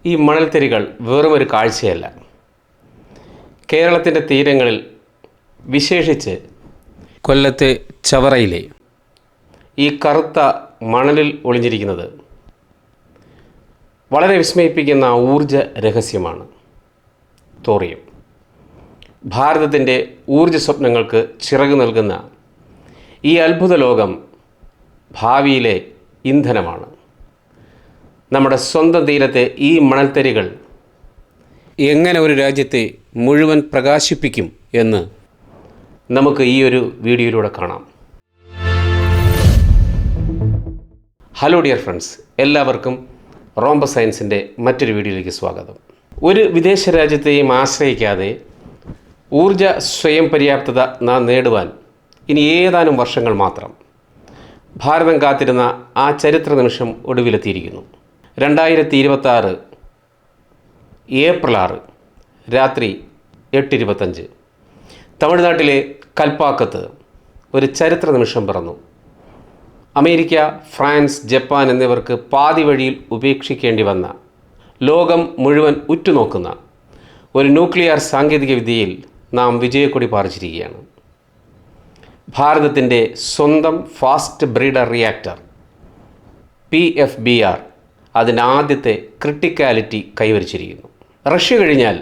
ഈ മണൽത്തരികൾ വെറുമൊരു കാഴ്ചയല്ല. കേരളത്തിൻ്റെ തീരങ്ങളിൽ, വിശേഷിച്ച് കൊല്ലത്തെ ചവറയിലെ ഈ കറുത്ത മണലിൽ ഒളിഞ്ഞിരിക്കുന്നത് വളരെ വിസ്മയിപ്പിക്കുന്ന ഊർജ രഹസ്യമാണ് തോറിയം. ഭാരതത്തിൻ്റെ ഊർജ സ്വപ്നങ്ങൾക്ക് ചിറക് നൽകുന്ന ഈ അത്ഭുത ലോകം ഭാവിയിലെ ഇന്ധനമാണ്. നമ്മുടെ സ്വന്തം തീരത്തെ ഈ മണൽത്തരികൾ എങ്ങനെ ഒരു രാജ്യത്തെ മുഴുവൻ പ്രകാശിപ്പിക്കും എന്ന് നമുക്ക് ഈ ഒരു വീഡിയോയിലൂടെ കാണാം. ഹലോ ഡിയർ ഫ്രണ്ട്സ്, എല്ലാവർക്കും റോംബസ് സയൻസിൻ്റെ മറ്റൊരു വീഡിയോയിലേക്ക് സ്വാഗതം. ഒരു വിദേശ രാജ്യത്തെയും ആശ്രയിക്കാതെ ഊർജ സ്വയം പര്യാപ്തത നാം നേടുവാൻ ഇനി ഏതാനും വർഷങ്ങൾ മാത്രം. ഭാരതം കാത്തിരുന്ന ആ ചരിത്ര നിമിഷം ഒടുവിലെത്തിയിരിക്കുന്നു. 2026 ഏപ്രിൽ 6 രാത്രി 8:25 തമിഴ്നാട്ടിലെ കൽപ്പാക്കത്ത് ഒരു ചരിത്ര നിമിഷം പിറന്നു. അമേരിക്ക, ഫ്രാൻസ്, ജപ്പാൻ എന്നിവർക്ക് പാതി വഴിയിൽ ഉപേക്ഷിക്കേണ്ടി വന്ന, ലോകം മുഴുവൻ ഉറ്റുനോക്കുന്ന ഒരു ന്യൂക്ലിയർ സാങ്കേതികവിദ്യയിൽ നാം വിജയക്കൊടി പാറിച്ചിരിക്കുകയാണ്. ഭാരതത്തിൻ്റെ സ്വന്തം ഫാസ്റ്റ് ബ്രീഡർ റിയാക്ടർ PFBR അതിൻ്റെ ആദ്യത്തെ ക്രിട്ടിക്കാലിറ്റി കൈവരിച്ചിരിക്കുന്നു. റഷ്യ കഴിഞ്ഞാൽ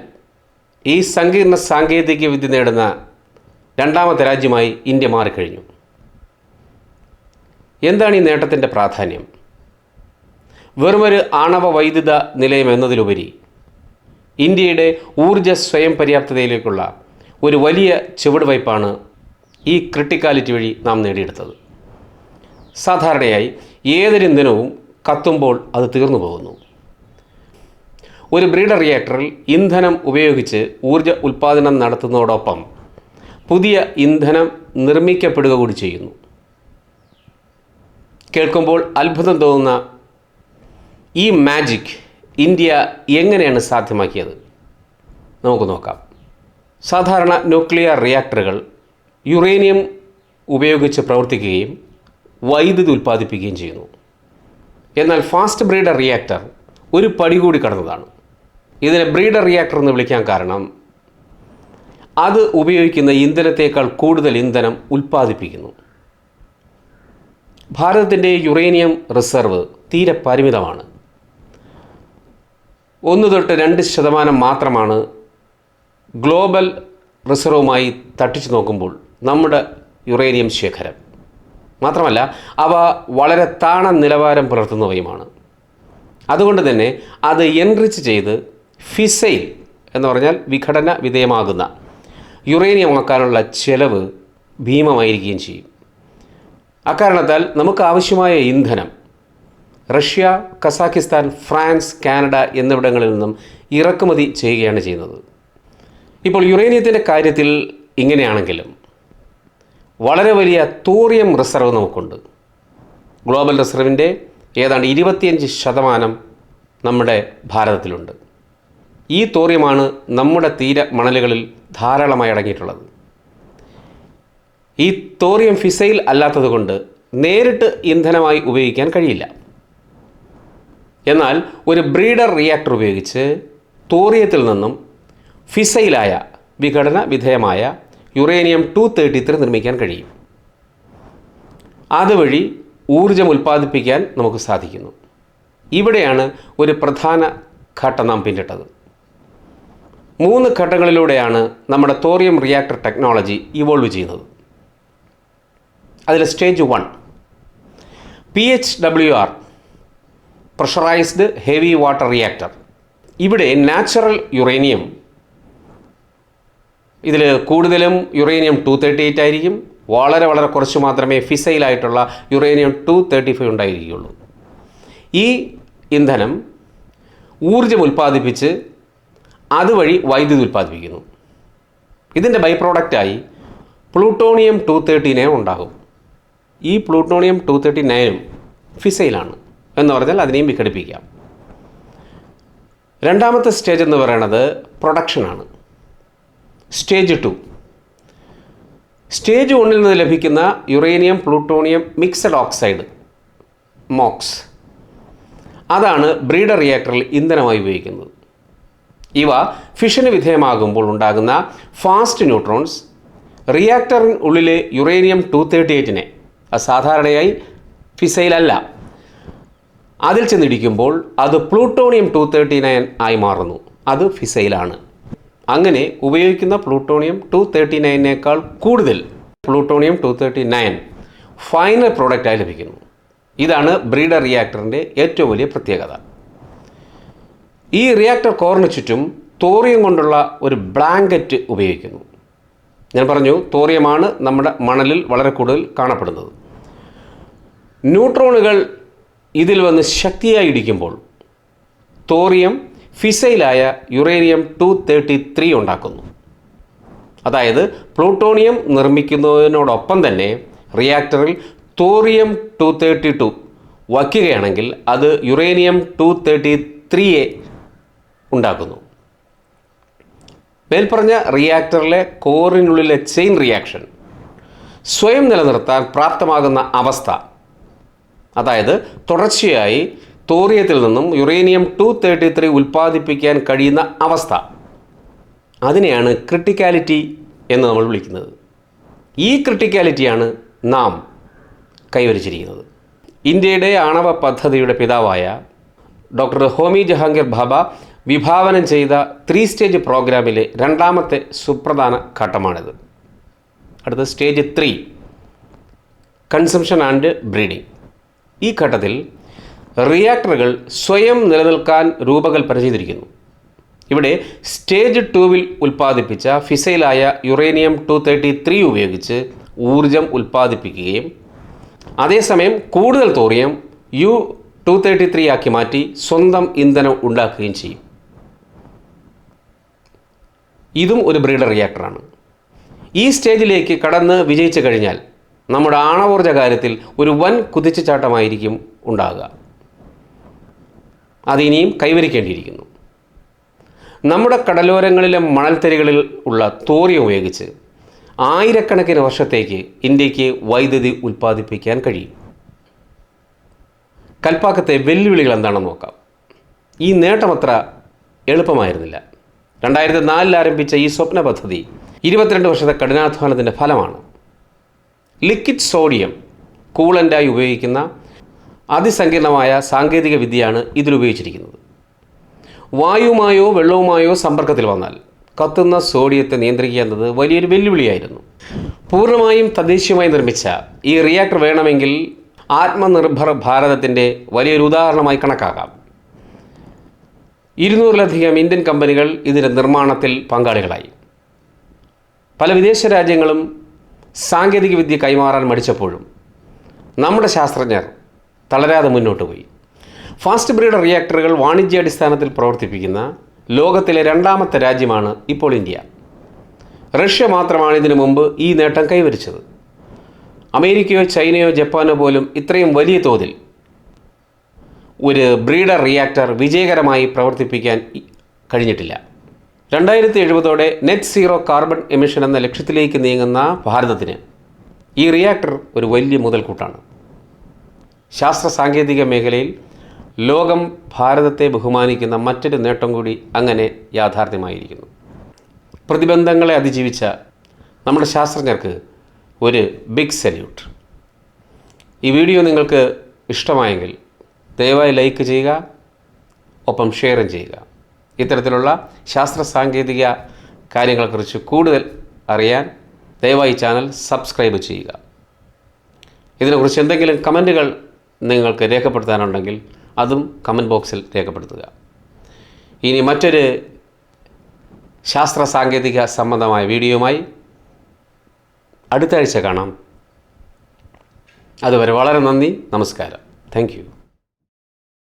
ഈ സങ്കീർണ സാങ്കേതിക വിദ്യ നേടുന്ന രണ്ടാമത്തെ രാജ്യമായി ഇന്ത്യ മാറിക്കഴിഞ്ഞു. എന്താണ് ഈ നേട്ടത്തിൻ്റെ പ്രാധാന്യം? വെറുമൊരു ആണവ വൈദ്യുത നിലയം എന്നതിലുപരി ഇന്ത്യയുടെ ഊർജ സ്വയം പര്യാപ്തതയിലേക്കുള്ള ഒരു വലിയ ചുവടുവയ്പ്പാണ് ഈ ക്രിട്ടിക്കാലിറ്റി വഴി നാം നേടിയെടുത്തത്. സാധാരണയായി ഏതൊരു ഇന്ധനവും കത്തുമ്പോൾ അത് തീർന്നു പോകുന്നു. ഒരു ബ്രീഡർ റിയാക്ടറിൽ ഇന്ധനം ഉപയോഗിച്ച് ഊർജ ഉൽപ്പാദനം നടത്തുന്നതോടൊപ്പം പുതിയ ഇന്ധനം നിർമ്മിക്കപ്പെടുക കൂടി ചെയ്യുന്നു. കേൾക്കുമ്പോൾ അത്ഭുതം തോന്നുന്ന ഈ മാജിക് ഇന്ത്യ എങ്ങനെയാണ് സാധ്യമാക്കിയത്? നമുക്ക് നോക്കാം. സാധാരണ ന്യൂക്ലിയർ റിയാക്ടറുകൾ യുറേനിയം ഉപയോഗിച്ച് പ്രവർത്തിക്കുകയും വൈദ്യുതി ഉൽപ്പാദിപ്പിക്കുകയും ചെയ്യുന്നു. എന്നാൽ ഫാസ്റ്റ് ബ്രീഡർ റിയാക്ടർ ഒരു പടി കൂടി കടന്നതാണ്. ഇതിനെ ബ്രീഡർ റിയാക്ടർ എന്ന് വിളിക്കാൻ കാരണം അത് ഉപയോഗിക്കുന്ന ഇന്ധനത്തേക്കാൾ കൂടുതൽ ഇന്ധനം ഉൽപ്പാദിപ്പിക്കുന്നു. ഭാരതത്തിൻ്റെ യുറേനിയം റിസർവ് തീരെ പരിമിതമാണ്. 1-2% മാത്രമാണ് ഗ്ലോബൽ റിസർവുമായി തട്ടിച്ചു നോക്കുമ്പോൾ നമ്മുടെ യുറേനിയം ശേഖരം. മാത്രമല്ല, അവ വളരെ താണ നിലവാരം പുലർത്തുന്നവയുമാണ്. അതുകൊണ്ട് തന്നെ അത് എൻറിച്ച് ചെയ്ത് ഫിസൈൽ എന്ന് പറഞ്ഞാൽ വിഘടന വിധേയമാകുന്ന യുറേനിയമാക്കാനുള്ള ചെലവ് ഭീമമായിരിക്കുകയും ചെയ്യും. അക്കാരണത്താൽ നമുക്ക് ആവശ്യമായ ഇന്ധനം റഷ്യ, കസാഖിസ്ഥാൻ, ഫ്രാൻസ്, കാനഡ എന്നിവിടങ്ങളിൽ നിന്നും ഇറക്കുമതി ചെയ്യുകയാണ് ചെയ്യുന്നത്. ഇപ്പോൾ യുറേനിയത്തിൻ്റെ കാര്യത്തിൽ ഇങ്ങനെയാണെങ്കിലും വളരെ വലിയ തോറിയം റിസർവ് നമുക്കുണ്ട്. ഗ്ലോബൽ റിസർവിൻ്റെ ഏതാണ്ട് 25% നമ്മുടെ ഭാരതത്തിലുണ്ട്. ഈ തോറിയമാണ് നമ്മുടെ തീര മണലുകളിൽ ധാരാളമായി അടങ്ങിയിട്ടുള്ളത്. ഈ തോറിയം ഫിസൈൽ അല്ലാത്തതുകൊണ്ട് നേരിട്ട് ഇന്ധനമായി ഉപയോഗിക്കാൻ കഴിയില്ല. എന്നാൽ ഒരു ബ്രീഡർ റിയാക്ടർ ഉപയോഗിച്ച് തോറിയത്തിൽ നിന്നും ഫിസൈലായ വിഘടന വിധേയമായ യുറേനിയം 233 നിർമ്മിക്കാൻ കഴിയും. അതുവഴി ഊർജം ഉൽപ്പാദിപ്പിക്കാൻ നമുക്ക് സാധിക്കുന്നു. ഇവിടെയാണ് ഒരു പ്രധാന ഘട്ടം നാം പിന്നിട്ടത്. 3 ഘട്ടങ്ങളിലൂടെയാണ് നമ്മുടെ തോറിയം റിയാക്ടർ ടെക്നോളജി ഇവോൾവ് ചെയ്യുന്നത്. അതിൽ stage 1 PHWR pressurised heavy water reactor. ഇവിടെ നാച്ചുറൽ യുറേനിയം, ഇതിൽ കൂടുതലും യുറേനിയം 238 ആയിരിക്കും. വളരെ കുറച്ച് മാത്രമേ ഫിസൈലായിട്ടുള്ള യുറേനിയം 235 ഉണ്ടായിരിക്കുകയുള്ളൂ. ഈ ഇന്ധനം ഊർജം ഉൽപ്പാദിപ്പിച്ച് അതുവഴി വൈദ്യുതി ഉൽപ്പാദിപ്പിക്കുന്നു. ഇതിൻ്റെ ബൈ പ്രോഡക്റ്റായി പ്ലൂട്ടോണിയം 239 ഉണ്ടാകും. ഈ പ്ലൂട്ടോണിയം 239 ഫിസൈലാണ് എന്ന് പറഞ്ഞാൽ അതിനെയും വിഘടിപ്പിക്കാം. രണ്ടാമത്തെ സ്റ്റേജ് എന്ന് പറയുന്നത് പ്രൊഡക്ഷനാണ്. സ്റ്റേജ് 2 സ്റ്റേജ് 1 നിന്ന് ലഭിക്കുന്ന uranium plutonium mixed oxide MOX അതാണ് ബ്രീഡർ റിയാക്ടറിൽ ഇന്ധനമായി ഉപയോഗിക്കുന്നത്. ഇവ ഫിഷന് വിധേയമാകുമ്പോൾ ഉണ്ടാകുന്ന ഫാസ്റ്റ് ന്യൂട്രോൺസ് റിയാക്ടറിനുള്ളിലെ യുറേനിയം 238നെ, അത് സാധാരണയായി ഫിസൈലല്ല, അതിൽ ചെന്നിടിക്കുമ്പോൾ അത് പ്ലൂട്ടോണിയം 239 ആയി മാറുന്നു. അത് ഫിസൈലാണ്. അങ്ങനെ ഉപയോഗിക്കുന്ന പ്ലൂട്ടോണിയം 239നേക്കാൾ കൂടുതൽ പ്ലൂട്ടോണിയം 239 ഫൈനൽ പ്രോഡക്റ്റായി ലഭിക്കുന്നു. ഇതാണ് ബ്രീഡർ റിയാക്ടറിൻ്റെ ഏറ്റവും വലിയ പ്രത്യേകത. ഈ റിയാക്ടർ കോറിന് ചുറ്റും തോറിയം കൊണ്ടുള്ള ഒരു ബ്ലാങ്കറ്റ് ഉപയോഗിക്കുന്നു. ഞാൻ പറഞ്ഞു, തോറിയമാണ് നമ്മുടെ മണലിൽ വളരെ കൂടുതൽ കാണപ്പെടുന്നത്. ന്യൂട്രോണുകൾ ഇതിൽ വന്ന് ശക്തിയായി ഇടിക്കുമ്പോൾ തോറിയം ഫിസൈലായ യുറേനിയം 233 ഉണ്ടാക്കുന്നു. അതായത് പ്ലൂട്ടോണിയം നിർമ്മിക്കുന്നതിനോടൊപ്പം തന്നെ റിയാക്ടറിൽ തോറിയം 232 വയ്ക്കുകയാണെങ്കിൽ അത് യുറേനിയം 233 ഉണ്ടാക്കുന്നു. മേൽപ്പറഞ്ഞ റിയാക്ടറിലെ കോറിനുള്ളിലെ ചെയിൻ റിയാക്ഷൻ സ്വയം നിലനിർത്താൻ പ്രാപ്തമാകുന്ന അവസ്ഥ, അതായത് തുടർച്ചയായി തോറിയത്തിൽ നിന്നും യുറേനിയം 233 ഉൽപ്പാദിപ്പിക്കാൻ കഴിയുന്ന അവസ്ഥ, അതിനെയാണ് ക്രിട്ടിക്കാലിറ്റി എന്ന് നമ്മൾ വിളിക്കുന്നത്. ഈ ക്രിട്ടിക്കാലിറ്റിയാണ് നാം കൈവരിച്ചിരിക്കുന്നത്. ഇന്ത്യയുടെ ആണവ പദ്ധതിയുടെ പിതാവായ ഡോക്ടർ ഹോമി ജഹാംഗീർ ഭാഭ വിഭാവനം ചെയ്ത 3 സ്റ്റേജ് പ്രോഗ്രാമിലെ രണ്ടാമത്തെ സുപ്രധാന ഘട്ടമാണിത്. അടുത്ത സ്റ്റേജ് 3, കൺസംഷൻ ആൻഡ് ബ്രീഡിംഗ്. ഈ ഘട്ടത്തിൽ റിയാക്ടറുകൾ സ്വയം നിലനിൽക്കാൻ രൂപകൽപ്പന ചെയ്തിരിക്കുന്നു. ഇവിടെ സ്റ്റേജ് 2വിൽ ഉൽപ്പാദിപ്പിച്ച ഫിസൈലായ യുറേനിയം 233 ഉപയോഗിച്ച് ഊർജം ഉൽപ്പാദിപ്പിക്കുകയും അതേസമയം കൂടുതൽ തോറിയം U-233 ആക്കി മാറ്റി സ്വന്തം ഇന്ധനം ഉണ്ടാക്കുകയും ചെയ്യും. ഇതും ഒരു ബ്രീഡർ റിയാക്ടറാണ്. ഈ സ്റ്റേജിലേക്ക് കടന്ന് വിജയിച്ചു കഴിഞ്ഞാൽ നമ്മുടെ ആണവോർജ കാര്യത്തിൽ ഒരു വൻ കുതിച്ചുചാട്ടമായിരിക്കും ഉണ്ടാകുക. അതിനിയും കൈവരിക്കേണ്ടിയിരിക്കുന്നു. നമ്മുടെ കടലോരങ്ങളിലെ മണൽത്തരികളിൽ ഉള്ള തോറിയം ഉപയോഗിച്ച് ആയിരക്കണക്കിന് വർഷത്തേക്ക് ഇന്ത്യക്ക് വൈദ്യുതി ഉൽപ്പാദിപ്പിക്കാൻ കഴിയും. കൽപ്പാക്കത്തെ വെല്ലുവിളികൾ എന്താണെന്ന് നോക്കാം. ഈ നേട്ടമത്ര എളുപ്പമായിരുന്നില്ല. 2004 ആരംഭിച്ച ഈ സ്വപ്ന പദ്ധതി 22 വർഷത്തെ കഠിനാധ്വാനത്തിൻ്റെ ഫലമാണ്. ലിക്വിഡ് സോഡിയം കൂളൻ്റായി ഉപയോഗിക്കുന്ന അതിസങ്കീർണമായ സാങ്കേതിക വിദ്യയാണ് ഇതിലുപയോഗിച്ചിരിക്കുന്നത്. വായുവുമായോ വെള്ളവുമായോ സമ്പർക്കത്തിൽ വന്നാൽ കത്തുന്ന സോഡിയത്തെ നിയന്ത്രിക്കുക എന്നത് വലിയൊരു വെല്ലുവിളിയായിരുന്നു. പൂർണ്ണമായും തദ്ദേശീയമായി നിർമ്മിച്ച ഈ റിയാക്ടർ വേണമെങ്കിൽ ആത്മനിർഭർ ഭാരതത്തിൻ്റെ വലിയൊരു ഉദാഹരണമായി കണക്കാക്കാം. 200-ലധികം ഇന്ത്യൻ കമ്പനികൾ ഇതിൻ്റെ നിർമ്മാണത്തിൽ പങ്കാളികളായി. പല വിദേശ രാജ്യങ്ങളും സാങ്കേതികവിദ്യ കൈമാറാൻ മടിച്ചപ്പോഴും നമ്മുടെ ശാസ്ത്രജ്ഞർ തളരാതെ മുന്നോട്ട് പോയി. ഫാസ്റ്റ് ബ്രീഡർ റിയാക്ടറുകൾ വാണിജ്യാടിസ്ഥാനത്തിൽ പ്രവർത്തിപ്പിക്കുന്ന ലോകത്തിലെ രണ്ടാമത്തെ രാജ്യമാണ് ഇപ്പോൾ ഇന്ത്യ. റഷ്യ മാത്രമാണ് ഇതിനു മുമ്പ് ഈ നേട്ടം കൈവരിച്ചത്. അമേരിക്കയോ ചൈനയോ ജപ്പാനോ പോലും ഇത്രയും വലിയ തോതിൽ ഒരു ബ്രീഡർ റിയാക്ടർ വിജയകരമായി പ്രവർത്തിപ്പിക്കാൻ കഴിഞ്ഞിട്ടില്ല. 2070 നെറ്റ് സീറോ കാർബൺ എമിഷൻ എന്ന ലക്ഷ്യത്തിലേക്ക് നീങ്ങുന്ന ഭാരതത്തിന് ഈ റിയാക്ടർ ഒരു വലിയ മുതൽക്കൂട്ടാണ്. ശാസ്ത്ര സാങ്കേതിക മേഖലയിൽ ലോകം ഭാരതത്തെ ബഹുമാനിക്കുന്ന മറ്റൊരു നേട്ടം കൂടി അങ്ങനെ യാഥാർത്ഥ്യമായിരിക്കുന്നു. പ്രതിബന്ധങ്ങളെ അതിജീവിച്ച നമ്മുടെ ശാസ്ത്രജ്ഞർക്ക് ഒരു ബിഗ് സല്യൂട്ട്. ഈ വീഡിയോ നിങ്ങൾക്ക് ഇഷ്ടമായെങ്കിൽ ദയവായി ലൈക്ക് ചെയ്യുക, ഒപ്പം ഷെയറും ചെയ്യുക. ഇത്തരത്തിലുള്ള ശാസ്ത്ര സാങ്കേതിക കാര്യങ്ങളെക്കുറിച്ച് കൂടുതൽ അറിയാൻ ദയവായി ചാനൽ സബ്സ്ക്രൈബ് ചെയ്യുക. ഇതിനെക്കുറിച്ച് എന്തെങ്കിലും കമൻറ്റുകൾ നിങ്ങൾക്ക് രേഖപ്പെടുത്താനുണ്ടെങ്കിൽ അതും കമൻറ്റ് ബോക്സിൽ രേഖപ്പെടുത്തുക. ഇനി മറ്റൊരു ശാസ്ത്ര സാങ്കേതിക സംബന്ധമായ വീഡിയോയുമായി അടുത്ത ആഴ്ച കാണാം. അതുവരെ വളരെ നന്ദി, നമസ്കാരം. Thank you.